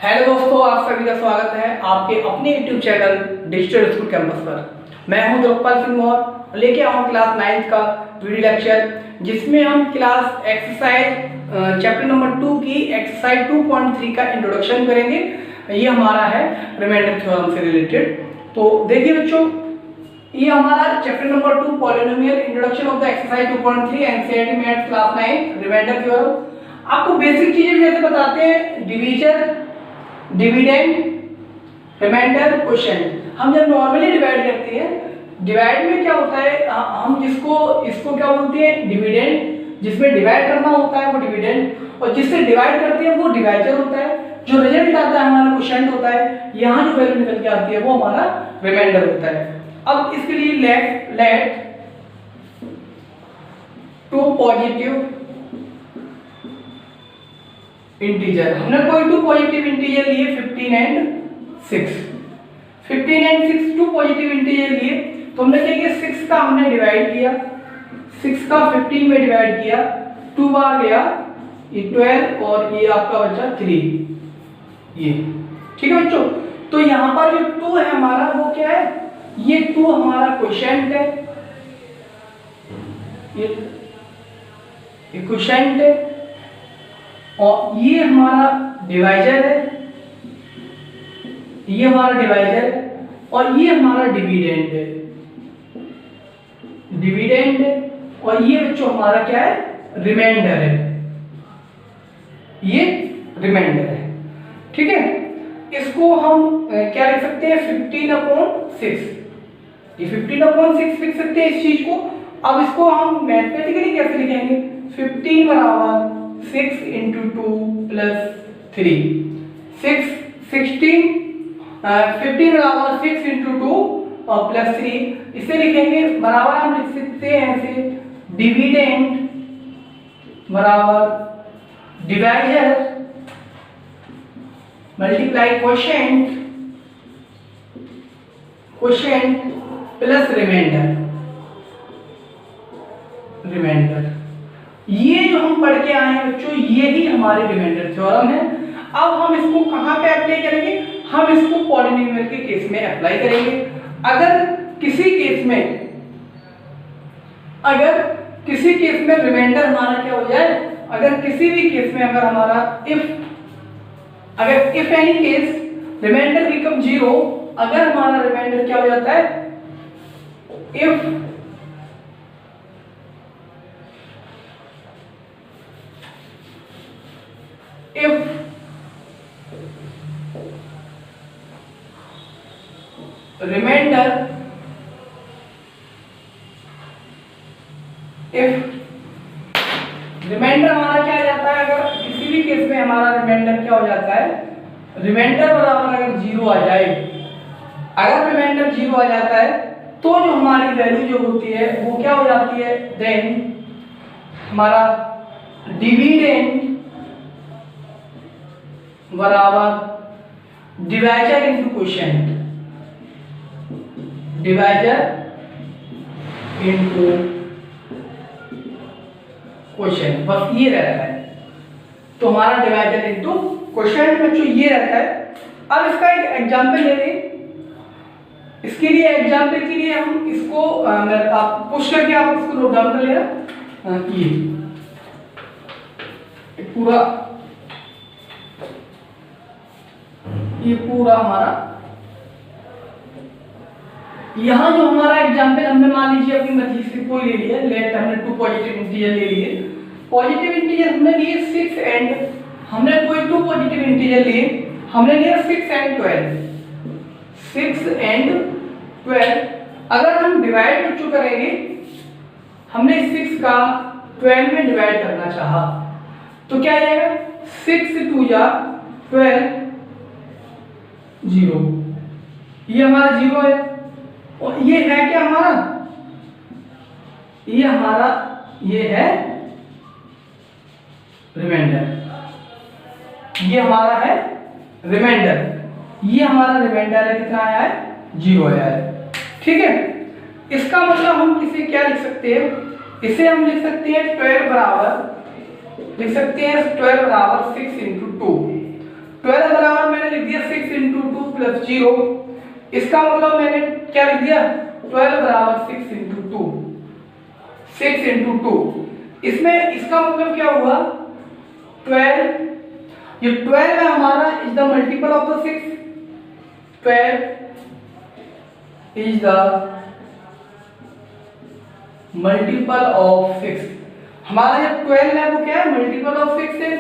Hello दोस्तों, आप सभी का स्वागत है आपके अपने YouTube channel digital school campus पर। मैं हूं द्रौपद सिंह मौर्य और लेके आऊँ क्लास 9 का वीडियो लेक्चर, जिसमें हम क्लास एक्सरसाइज चैप्टर नंबर 2 की एक्सरसाइज 2.3 का इंट्रोडक्शन करेंगे। ये हमारा है रिमाइंडर थ्योरम से रिलेटेड। तो देखिए बच्चों, ये हमारा chapter number 2 polynomial introduction of the exercise 2.3 NCERT maths class 9 remainder theorem. आपको बेसिक चीजें जैसे बताते हैं, डिवीजन, डिविडेंड, रिमाइंडर, क्वोशिएंट। हम जब नॉर्मली डिवाइड करते हैं, डिवाइड में क्या होता है, हम इसको क्या बोलते हैं, डिविडेंड। जिसमें डिवाइड करना होता है वो डिविडेंड, और जिससे डिवाइड करते हैं वो डिवाइजर होता है। जो रिजल्ट आता है हमारा क्वोशिएंट होता है। यहाँ जो वैल्यू निकल के आती है वो हमारा रिमाइंडर होता है। अब इसके लिए लेट टू पॉजिटिव इंटीजर, हमने कोई टू पॉजिटिव इंटीजर लिए 15 and 6। 15 and 6 to positive integer लिए, तो हमने क्या किया, 6 का हमने डिवाइड किया, 6 का 15 में डिवाइड किया, 2 बार गया, ये 12 और ये आपका बचा 3। ये ठीक है बच्चों। तो यहाँ पर जो 2 है हमारा वो क्या है, ये 2 हमारा क्वोशिएंट है, ये क्वोशिएंट है, और ये हमारा डिवाइजर है, ये हमारा डिवाइजर है, और ये हमारा डिविडेंड है, डिविडेंड है, और ये बच्चों हमारा क्या है, रिमाइंडर है, ये रिमाइंडर है। ठीक है, इसको हम क्या लिख सकते हैं, 15/6। ये 15/6 लिख सकते हैं इस चीज को। अब इसको हम मैथमेटिकली कैसे लिखेंगे, 15 बराबर 6 into 2 plus 3, 15 बराबर 6 into 2 और प्लस 3। इसे लिखेंगे बराबर, हम लिख सकते हैं ऐसे, डिविडेंड बराबर divisor multiply quotient plus remainder. ये जो हम पढ़ के आए हैं बच्चों, ये ही हमारे रिमाइंडर थ्योरम है। अब हम इसको कहां पे अप्लाई करेंगे, हम इसको पॉलिनोमियल के केस में अप्लाई करेंगे। अगर किसी केस में रिमाइंडर हमारा क्या हो जाए, अगर किसी भी केस में अगर हमारा if any case remainder become 0, अगर हमारा रिमाइंडर क्या हो जाता है, इफ remainder, रिमाइंडर हमारा क्या आ जाता है, अगर किसी भी केस में हमारा रिमाइंडर क्या हो जाता है, रिमाइंडर बराबर अगर 0 आ जाए, अगर रिमाइंडर 0 आ जाता है तो जो हमारी वैल्यू जो होती है वो क्या हो जाती है, देन हमारा डिविडेंड बराबर divisor into quotient, divisor into quotient, बस ये रहता है। तो हमारा डिवाइजर इनटू क्वोशिएंट में जो ये रहता है। अब इसका एक एग्जांपल ले लें। इसके लिए एग्जांपल के लिए हम इसको आप पुश करके आप इसको नोट डाउन कर लेना। ये पूरा हमारा, यहाँ जो हमारा एग्जाम्पल हमने मान लीजिए अपनी मर्जी से कोई ले लिया, लेट हमने 2 पॉजिटिव इंटीजर ले लिए। पॉजिटिव इंटीजर हमने लिए 6 एंड, हमने कोई 2 पॉजिटिव इंटीजर लिए, हमने लिया 6 एंड 12, 6 एंड 12। अगर हम डिवाइड बच्चों करेंगे, हमने 6 का 12 में डिवाइड करना चाहा, तो क्या आएगा, 6 2 जा 12, 0। ये हमारा 0 है, और ये है क्या हमारा, ये है रिमाइंडर, ये हमारा है रिमाइंडर, ये हमारा रिमाइंडर है, कितना आया है, 0 आया है। ठीक है, इसका मतलब हम इसे क्या लिख सकते हैं, इसे हम लिख सकते हैं 12 बराबर, लिख सकते हैं 12 बराबर 6 into 2। 12 बराबर प्लस 0। इसका मतलब मैंने क्या लिख दिया, 12 बराबर 6 इंटू 2, 6 इंटू 2। इसमें इसका मतलब क्या हुआ, 12, ये 12 है हमारा is the multiple of the 6, 12 is the multiple of 6। हमारा जब 12 है वो क्या है, मल्टीपल ऑफ 6 है।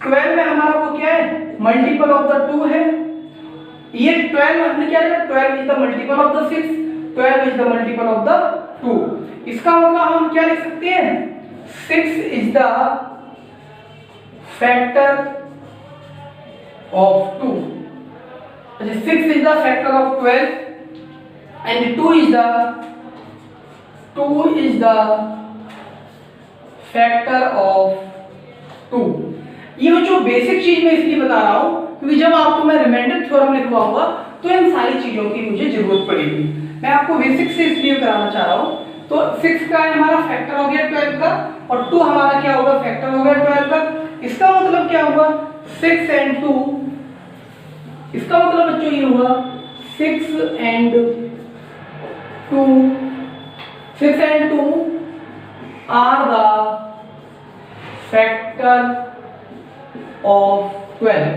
12 में हमारा वो क्या है, मल्टीपल ऑफ द 2 है। ये 12 हमने क्या लिखा, 12 is the multiple of the 6, 12 is the multiple of the 2। इसका मतलब हम क्या लिख सकते हैं, 6 is the factor of 2, 6 is the factor of 12 and 2 is the factor of 2। ये जो बेसिक चीज मैं इसलिए बता रहा हूं क्योंकि जब आपको मैं रिमाइंडर थ्योरम लिखवाऊंगा तो इन सारी चीजों की मुझे जरूरत पड़ेगी। मैं आपको बेसिक से इसलिए कराना चाह रहा हूं। तो 6 का हमारा फैक्टर हो गया 12 का, और 2 हमारा क्या होगा, फैक्टर हो गया 12 का। इसका मतलब क्या हुआ, 6 एंड 2, इसका मतलब बच्चों ये हुआ 6 and 2 are the factor of 12।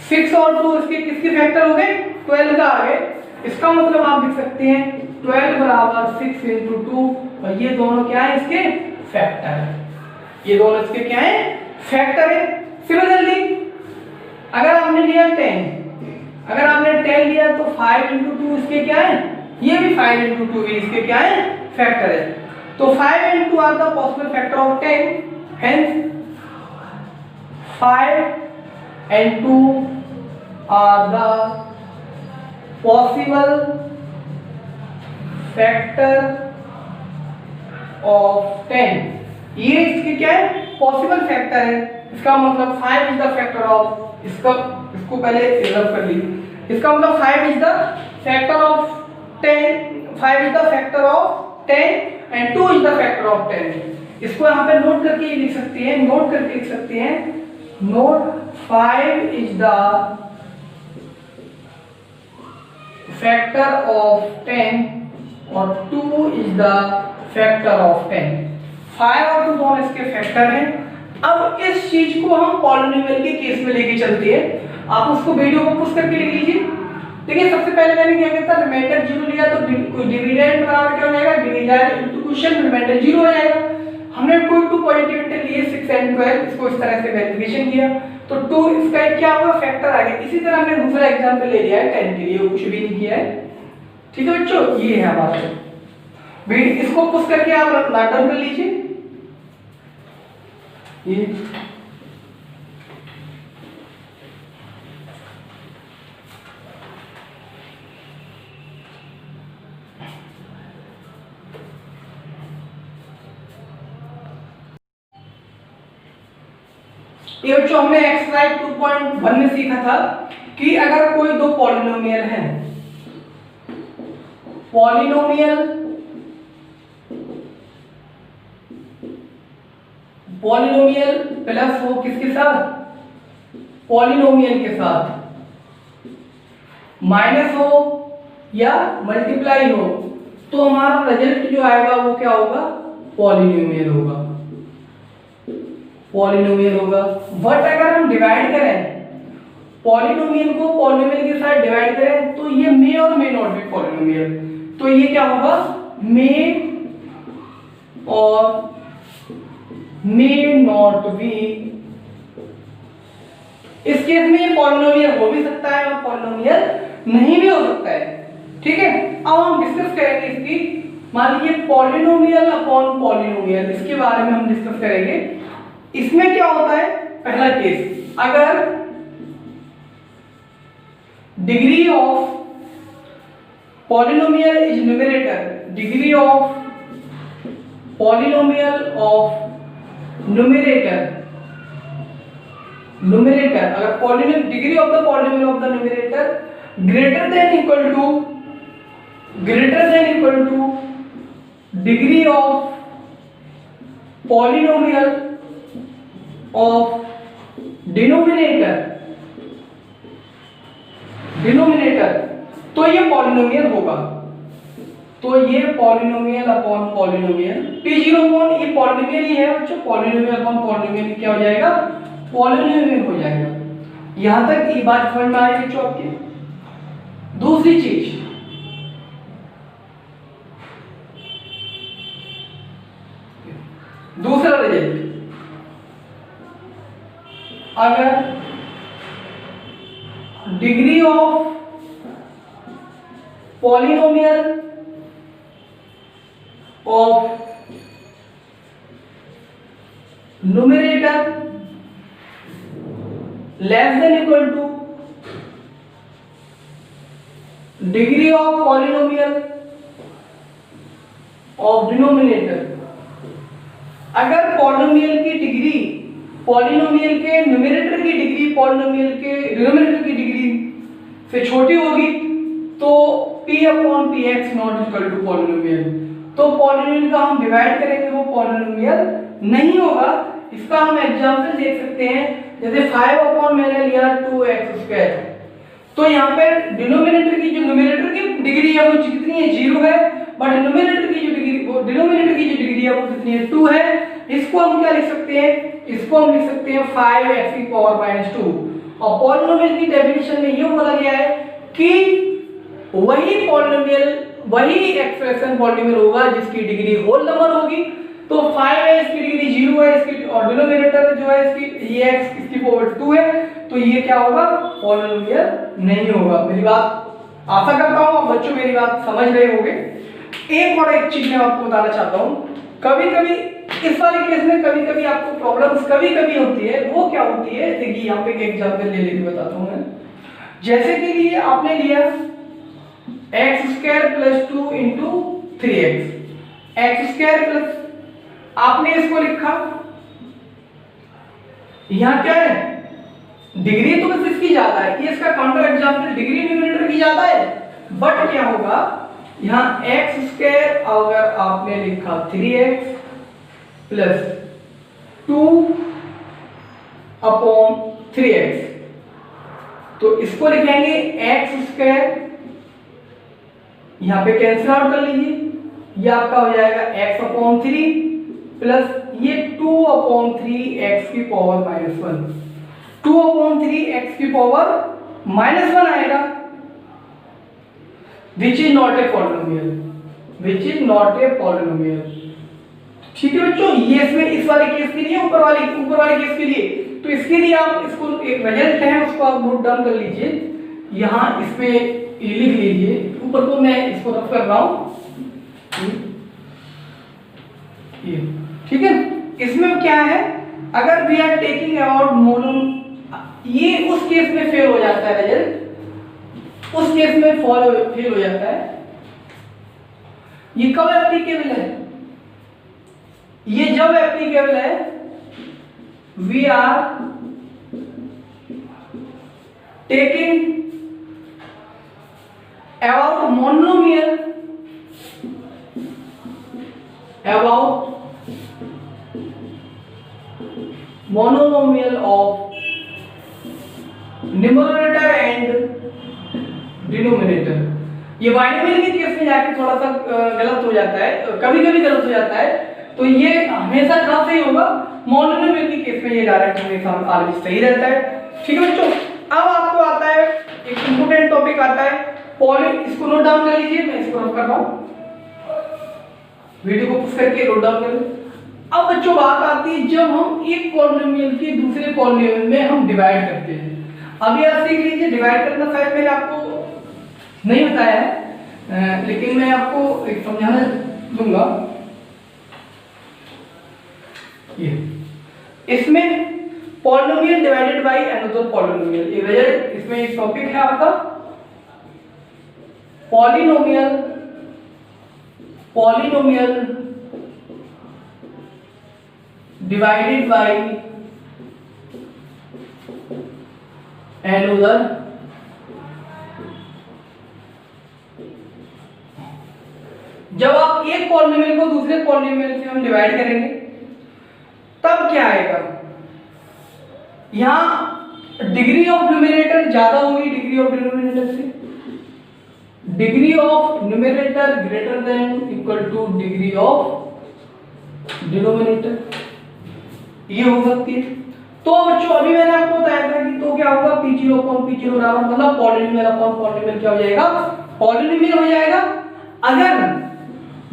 6 और 2 इसके किसके फैक्टर हो गए, 12 का आ गए। इसका मतलब आप लिख सकते हैं 12 बराबर 6 इंटू 2, और ये दोनों क्या है, इसके फैक्टर है। ये दोनों इसके क्या है, फैक्टर है। सिमिलरली अगर आपने लिया 10, अगर आपने 10 लिया तो 5 इंटू 2 इसके क्या है, ये भी 5 इंटू 2 भी इसके क्या है, फैक्टर है। तो 5 and 2 are the possible factor of 10, hence 5 and 2 are the possible factor of 10। ये इसके क्या है, पॉसिबल फैक्टर है। इसका मतलब 5 इज द फैक्टर ऑफ, इसको पहले रिजर्व कर ली। इसका मतलब 5 is the factor of 10, 5 is the factor of 10 and 2 is the factor of 10। इसको यहाँ पे नोट करके लिख सकते हैं, नोट करके लिख सकते हैं, note 5 is the factor of 10 और 2 is the factor of 10। 5 और 2 दोनों इसके फैक्टर हैं। अब इस चीज को हम पॉलिनोमियल के केस में लेके चलते हैं। आप उसको वीडियो को पुश करके लिख लीजिए। देखिए सबसे पहले मैंने क्या किया था, रिमाइंडर 0 लिया तो डिविडेंड बराबर क्या हो जाएगा, डिविजन इनटू क्वोशिएंट, रिमाइंडर 0 हो जाएगा। हमने कोई 2 पॉजिटिव इंटर लिए 6 एंड 12, इसको इस तरह से वेरिफिकेशन किया तो 2 इसका क्या हुआ, फैक्टर आ गया। इसी तरह हमने दूसरा एग्जांपल ले लिया है 10 के लिए, कुछ भी नहीं किया है। ठीक है बच्चों, ये है हमारा। इसको पुश करके आप नोट डाउन कर लीजिए। ये बच्चों हमने एक्सरसाइज 2.1 में सीखा था कि अगर कोई दो पॉलिनोमियल हैं, पॉलिनोमियल प्लस हो किसके साथ, पॉलिनोमियल के साथ, माइनस हो या मल्टीप्लाई हो, तो हमारा रिजल्ट जो आएगा वो क्या होगा, पॉलिनोमियल होगा, पॉलिनोमियल होगा। बट अगर हम डिवाइड करें पॉलिनोमियल को पॉलिनोमियल के साथ डिवाइड करें तो ये मे और मे नॉट बी पॉलिनोमियल, तो ये क्या होगा, मे और मे नॉट बी। इस केस में ये पॉलिनोमियल हो भी सकता है और पॉलिनोमियल नहीं भी हो सकता है। ठीक है, अब हम डिस्कस करेंगे इसकी, मान लीजिए पॉलिनोमियल अपॉन पॉलिनोमियल, इसके बारे में हम डिस्कस करेंगे। इसमें क्या होता है, पहला केस, अगर degree of polynomial is numerator, degree of polynomial of numerator, अगर polynomial degree of the polynomial of the numerator greater than equal to degree of polynomial of denominator, denominator, तो ये पॉलिनोमियल होगा। तो ये polynomial upon polynomial, P0 upon ये polynomial ही है बच्चों, पॉलिनोमियल अपॉन पॉलिनोमियल क्या हो जाएगा, पॉलिनोमियल हो जाएगा। यहां तक ये बात समझ में आ रही बच्चों आपके। दूसरी चीज, दूसरा रिजल्ट, अगर degree of polynomial of numerator less than equal to degree of polynomial of denominator, अगर पॉलिनोमियल की डिग्री पॉलिनोमियल के न्यूमरेटर की डिग्री पॉलिनोमियल के डिनोमिनेटर की डिग्री से छोटी होगी तो p upon p x not equal to polynomial, तो पॉलिनोमियल का हम डिवाइड करेंगे वो पॉलिनोमियल नहीं होगा। इसका हम एग्जांपल देख सकते हैं, जैसे 5 अपॉन मैंने लिया 2x², तो यहाँ पे डिनोमिनेटर की जो न्यूमरेटर की डिग्री है वो कितनी है, 0 है, बट न्यूमरेटर की जो डिग्री वो डिनोमिनेटर की जो डिग्री है वो कितनी है, 2 है। इसको हम क्या लिख सकते हैं, इसको हम लिख सकते हैं 5x⁻²। और पॉलिनोमियल की डेफिनेशन में ये बोला गया है कि वही पॉलिनोमियल वही एक्सप्रेशन पॉलिनोमियल होगा जिसकी डिग्री होल नंबर होगी। तो 5 है, इसकी डिग्री 0 है, इसकी और डिनोमिनेटर जो है इसकी ये x इसकी पावर 2 है, तो ये क्या होगा, पॉलिनोमियल नहीं होगा। मेरी बात आशा करता हूं आप बच्चों मेरी बात समझ रहे होंगे। एक और एक चीज मैं आपको बताना चाहता हूं, कभी कभी इस वाले केस में कभी कभी आपको प्रॉब्लम्स कभी कभी होती है, वो क्या होती है देखिए यहाँ पे एक एग्जांपल ले लेके बताता हूं मैं। जैसे कि लिए आपने लिया x² + 2 × 3x, x² प्लस आपने इसको लिखा, यहां क्या है, डिग्री तो बस इसकी ज्यादा है, ये इसका काउंटर एग्जांपल, डिग्री न्यूमरेटर की ज्यादा है, बट क्या होगा यहां x² अगर आपने लिखा 3x + 2 अपॉन 3x, तो इसको लिखेंगे x², यहां पे कैंसिल आउट कर लीजिए, ये आपका हो जाएगा x/3 प्लस ये 2/3 x की पावर -1, 2/3 x की पावर -1 आएगा, which is not a polynomial, which is not a polynomial. ठीक है बच्चों, ये इसमें इस वाले केस के लिए, ऊपर वाले केस के लिए, तो इसके लिए आप इसको एक रिजल्ट है उसको आप नोट डाउन कर लीजिए, यहां इस पे लिख लीजिए, ऊपर को मैं इसको रफ कर रहा हूं, ये ठीक है। इसमें क्या है, अगर we are taking about mono, ये उस केस में फेल हो जाता है रिजल्ट, उस केस में फेल हो जाता है। ये कब एप्लीकेबल है, ये जब एप्लीकेबल है we are taking about monomial, about monomial of numerator and denominator। ये बाइनोमियल के केस में जाके थोड़ा सा गलत हो जाता है, कभी कभी गलत हो जाता है, तो ये हमेशा कहाँ सही होगा, मोनोमियल के केस में ये डायरेक्ट हमेशा ऑलवेज सही रहता है। ठीक है बच्चों, अब आपको आता है एक इंपोर्टेंट टॉपिक आता है पॉली, इसको नोट डाउन कर लीजिए, मैं इसको नोट कर रहा हूं, वीडियो को पुश करके नोट डाउन कर लें। अब बच्चों बात आती है जब हम एक पॉलिनोमियल की दूसरे पॉलिनोमियल में हम डिवाइड करते हैं। अभी आप सीख लीजिए, डिवाइड करना शायद मैंने आपको नहीं बताया है, लेकिन मैं आपको एक समझाना दूंगा। ये इसमें polynomial divided by another polynomial, ये रिजल्ट इसमें एक टॉपिक है आपका पॉलिनोमियल divided by another जब आप एक पॉलिनोमियल को दूसरे पॉलिनोमियल से हम डिवाइड करेंगे तब क्या आएगा, यहां डिग्री ऑफ न्यूमरेटर ज्यादा होगी डिग्री ऑफ डिनोमिनेटर से, degree of numerator greater than equal to degree of denominator, ये हो सकती है। तो बच्चों अभी मैंने आपको बताया था कि तो क्या होगा, P0 अपॉन P0 बराबर मतलब पॉलिनोमियल अपॉन पॉलिनोमियल क्या हो जाएगा, पॉलिनोमियल हो जाएगा। अगर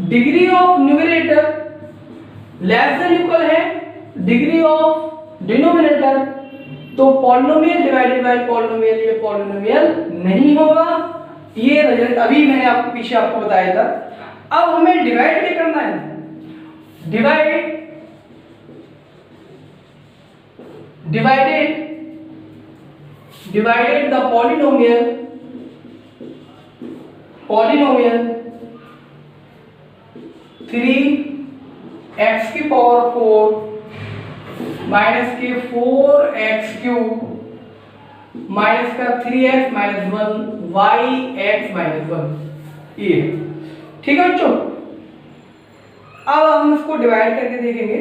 degree of numerator less than equal है डिग्री ऑफ डिनोमिनेटर तो पॉलिनोमियल डिवाइडेड बाय पॉलिनोमियल ये पॉलिनोमियल नहीं होगा। ये रिजल्ट अभी मैंने आपको पीछे आपको बताया था। अब हमें डिवाइड क्या करना है, divided the polynomial 3x की पावर 4 माइनस के 4x क्यूब माइनस का 3x माइनस 1 yx माइनस 1, ये ठीक है बच्चों। अब हम इसको डिवाइड करके देखेंगे।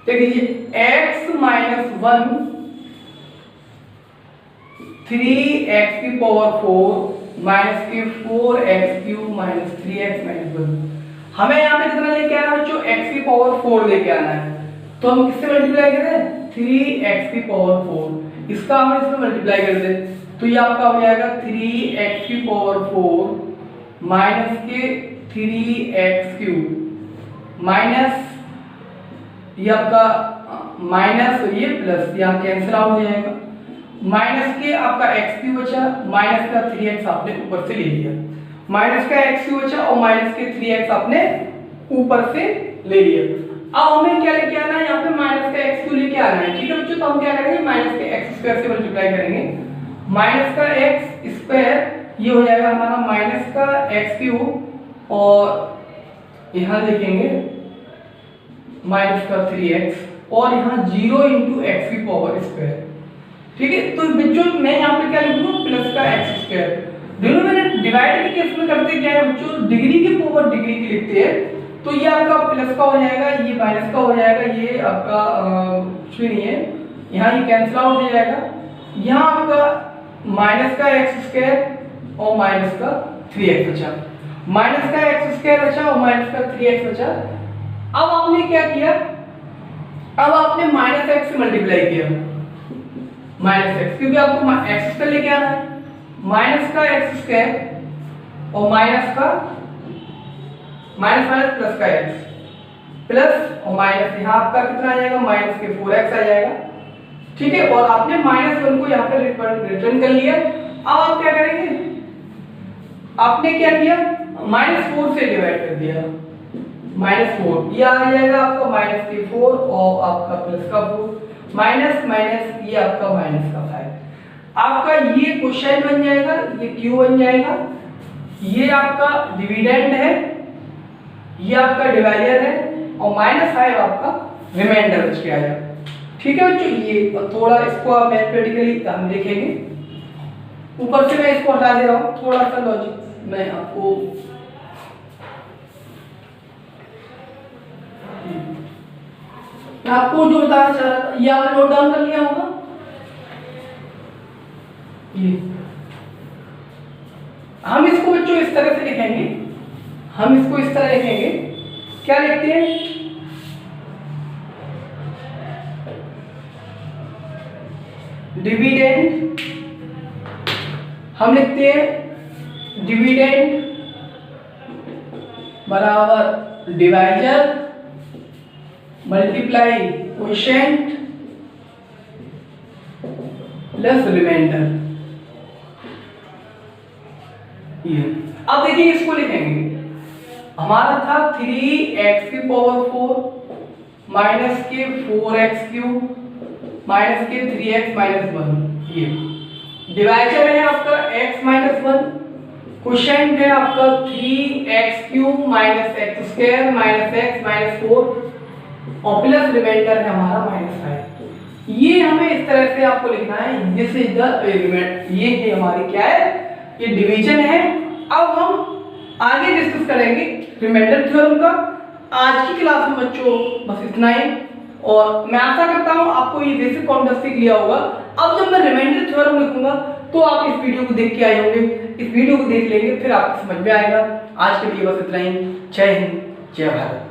देखिए x माइनस 1 3x की पावर 4 माइनस के 4x cube minus 3x minus 1। हमें यहाँ पे कितना लेके आना है बच्चों, x की पावर 4 लेके आना है। तो हम किससे मल्टीप्लाई करें, 3x की पावर 4, इसका हम इसमें मल्टीप्लाई कर दें तो ये आपका हो जाएगा 3x की पावर 4 माइनस के 3x क्यूब माइनस ये आपका माइनस ये प्लस यहाँ कैंसिल आउट हो जाएगा, माइनस के आपका x क्यूब बचा माइनस का 3x आपने ऊपर से ले लिया, माइनस का x क्यूब बचा और माइनस के 3x आपने ऊपर से ले लिया। अब हमें क्या लेके आना है, यहाँ पे माइनस का x क्यूब लेके आना है, ठीक है बच्चों। तो हम क्या करेंगे, माइनस के x स्क्वायर से मल्टीप्लाई करेंगे, माइनस का x स्क्वायर ये हो जाएगा हमारा माइनस का x क्यूब और यहाँ देखेंगे माइनस का 3x और यहाँ 0 इंटू एक्स की पावर स्क्वायर, ठीक है। तो बच्चों मैं यहाँ पे क्या लिखूंगा, प्लस का एक्स स्क्वायर। डिनोमिनेटर डिवाइड के केस में करते क्या है बच्चों, डिग्री के पावर डिग्री की लिखते हैं। तो ये आपका प्लस का हो जाएगा, ये माइनस का हो जाएगा, ये आपका कुछ भी नहीं है, यहाँ ये कैंसिल आउट हो जाएगा। यहाँ आपका माइनस का एक्स स्क्वायर और माइनस का 3x बचा, माइनस का एक्स स्क्वायर बचा और माइनस का 3x बचा। अब आपने क्या किया, अब आपने माइनस एक्स से मल्टीप्लाई किया, माइनस एक्स क्योंकि आपको एक्स स्क्वायर लेके आना है, माइनस का एक्स स्क्वायर और माइनस का माइनस माइनस प्लस का एक्स प्लस और माइनस यहाँ आपका कितना आ जाएगा, माइनस के 4x आ जाएगा, ठीक है। और आपने माइनस 1 को यहाँ पे रिटर्न कर लिया। अब आप क्या करेंगे, आपने क्या किया, माइनस 4 से डिवाइड कर दिया, माइनस 4 ये आ जाएगा आपका माइनस के 4 और आपका प्लस का 4 माइनस माइनस ये आपका माइनस का 5। आपका ये क्वेश्चन बन जाएगा, ये क्यू बन जाएगा, ये आपका डिविडेंड है, ये आपका डिवाइडर है और -5 आपका रिमाइंडर बच के आएगा, ठीक है बच्चों। ये थोड़ा इसको आप मैथमेटिकली हम देखेंगे, ऊपर से मैं इसको हटा दे रहा हूँ, थोड़ा सा लॉजिक मैं आपको आपको जो बताना चाह रहा था ये आपने नोट डाउन कर लिया होगा। ये हम इसको बच्चों इस तरह से लिखेंगे, हम इसको इस तरह लिखेंगे, क्या लिखते हैं, डिविडेंड, हम लिखते हैं डिविडेंड बराबर divisor multiply quotient plus remainder. ये अब देखिए इसको लिखेंगे, हमारा था 3x की पावर 4 माइनस के 4x क्यूब माइनस के 3x माइनस 1, ये डिवाइजर है आपका x माइनस 1, क्वोशिएंट है आपका 3x cube minus x square minus x minus 4 और प्लस रिमाइंडर है हमारा -5। ये हमें इस तरह से आपको लिखना है, दिस इज द एलिमेंट, ये है हमारी क्या है, ये डिवीजन है। अब हम आगे डिस्कस करेंगे रिमाइंडर थ्योरम का। आज की क्लास में बच्चों बस इतना ही। और मैं आशा करता हूँ आपको ये बेसिक कॉन्सेप्ट सीख लिया होगा। अब जब मैं रिमाइंडर थ्योरम लिखूंगा तो आप इस वीडियो को देख के आए होंगे, इस वीडियो को देख लेंगे, फिर आपको समझ में आएगा। आज के लिए बस इतना ही। जय हिंद, जय भारत।